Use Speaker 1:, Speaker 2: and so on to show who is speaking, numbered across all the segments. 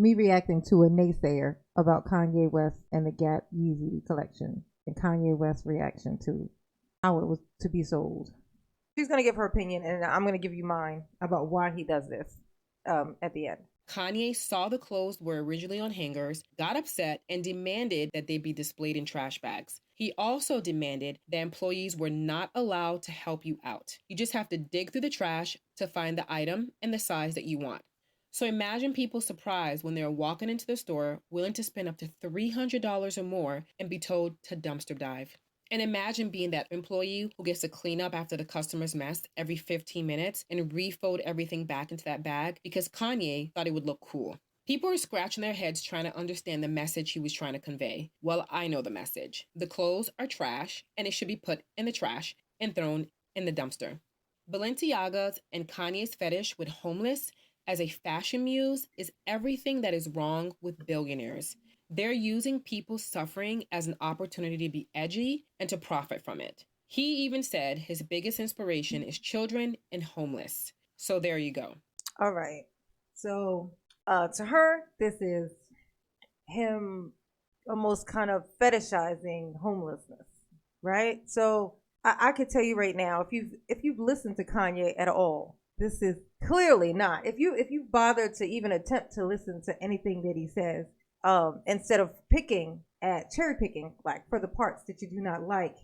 Speaker 1: me reacting to a naysayer about Kanye West and the Gap Yeezy collection and Kanye West's reaction to how it was to be sold. She's going to give her opinion, and I'm going to give you mine about why he does this at the end.
Speaker 2: Kanye saw the clothes were originally on hangers, got upset, and demanded that they be displayed in trash bags. He also demanded that employees were not allowed to help you out. You just have to dig through the trash to find the item and the size that you want. So imagine people surprised when they're walking into the store, willing to spend up to $300 or more and be told to dumpster dive. And imagine being that employee who gets to clean up after the customer's mess every 15 minutes and refold everything back into that bag because Kanye thought it would look cool. People are scratching their heads trying to understand the message he was trying to convey. Well, I know the message. The clothes are trash and it should be put in the trash and thrown in the dumpster. Balenciaga's and Kanye's fetish with homeless as a fashion muse is everything that is wrong with billionaires. They're using people's suffering as an opportunity to be edgy and to profit from it. He even said his biggest inspiration is children and homeless. So there you go.
Speaker 1: All right. So to her, this is him almost kind of fetishizing homelessness, right? So I could tell you right now, if you've listened to Kanye at all, this is clearly not. If you bother to even attempt to listen to anything that he says, instead of cherry picking, like for the parts that you do not like,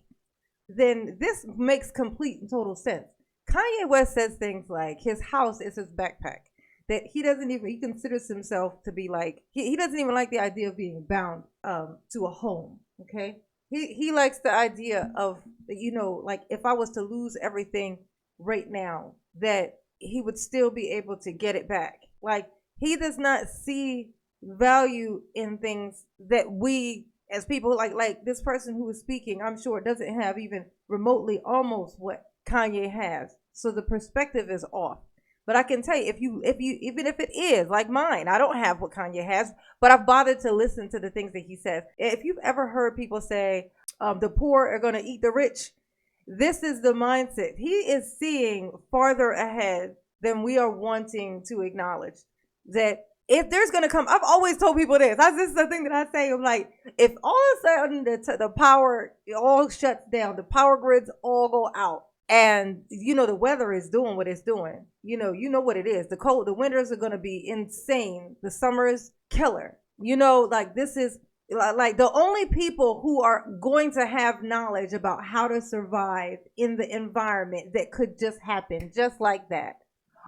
Speaker 1: then this makes complete and total sense. Kanye West says things like his house is his backpack. That he considers himself to be like, he doesn't even like the idea of being bound to a home. Okay. He likes the idea of, like if I was to lose everything right now, that he would still be able to get it back. Like he does not see value in things that we as people like this person who is speaking, I'm sure doesn't have even remotely almost what Kanye has. So the perspective is off. But I can tell you, if you even if it is like mine, I don't have what Kanye has, but I've bothered to listen to the things that he says. If you've ever heard people say the poor are going to eat the rich, this is the mindset. He is seeing farther ahead than we are wanting to acknowledge. That if there's going to come, I've always told people this. This is the thing that I say. I'm like, if all of a sudden the power all shuts down, the power grids all go out, and the weather is doing what it's doing. You know what it is. The winters are going to be insane. The summers killer. Like this is like the only people who are going to have knowledge about how to survive in the environment that could just happen just like that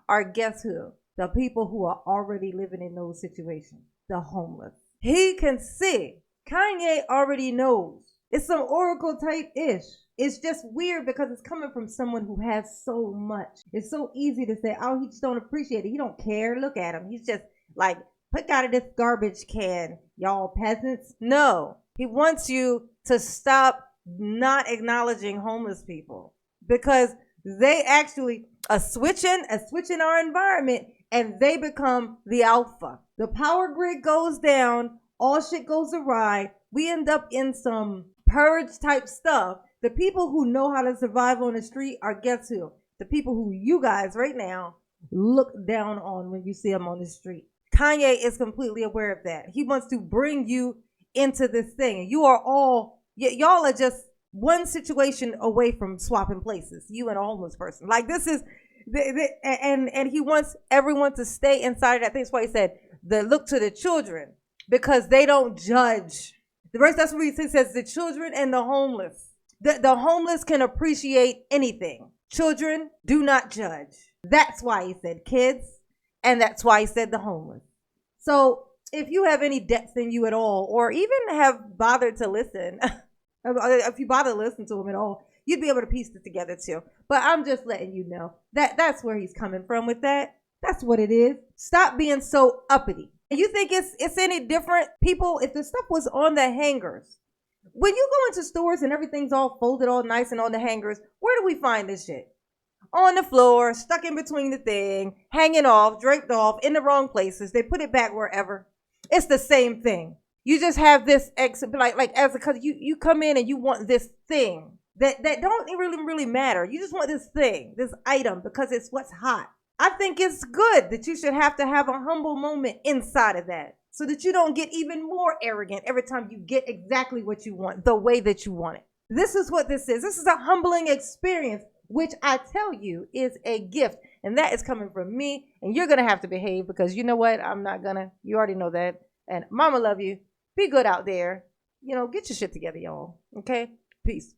Speaker 1: are, guess who? The people who are already living in those situations. The homeless. He can see. Kanye already knows. It's some oracle type ish. It's just weird because it's coming from someone who has so much. It's so easy to say, oh, he just don't appreciate it. He don't care. Look at him. He's just like, pick out of this garbage can, y'all peasants. No, he wants you to stop not acknowledging homeless people because they actually a switch in our environment and they become the alpha. The power grid goes down. All shit goes awry. We end up in some purge type stuff. The people who know how to survive on the street are, guess who? The people who you guys right now look down on when you see them on the street. Kanye is completely aware of that. He wants to bring you into this thing. You are all, y'all are just one situation away from swapping places. You and a homeless person. Like this is, and he wants everyone to stay inside of that thing. That's why he said, look to the children because they don't judge. The rest, that's what he says, the children and the homeless. The homeless can appreciate anything. Children do not judge. That's why he said kids, and that's why he said the homeless. So if you have any depth in you at all, or even have bothered to listen, if you bother to listen to him at all, you'd be able to piece it together too. But I'm just letting you know that that's where he's coming from with that. That's what it is. Stop being so uppity. You think it's any different? People, if the stuff was on the hangers, when you go into stores and everything's all folded all nice and on the hangers, where do we find this shit? On the floor, stuck in between the thing, hanging off, draped off, in the wrong places. They put it back wherever. It's the same thing. You just have this because you come in and you want this thing that don't really matter. You just want this thing, this item, because it's what's hot. I think it's good that you should have to have a humble moment inside of that. so that you don't get even more arrogant every time you get exactly what you want, the way that you want it. This is what this is. This is a humbling experience, which I tell you is a gift. And that is coming from me. And you're going to have to behave because you know what? I'm not going to. You already know that. And mama love you. Be good out there. Get your shit together, y'all. Okay? Peace.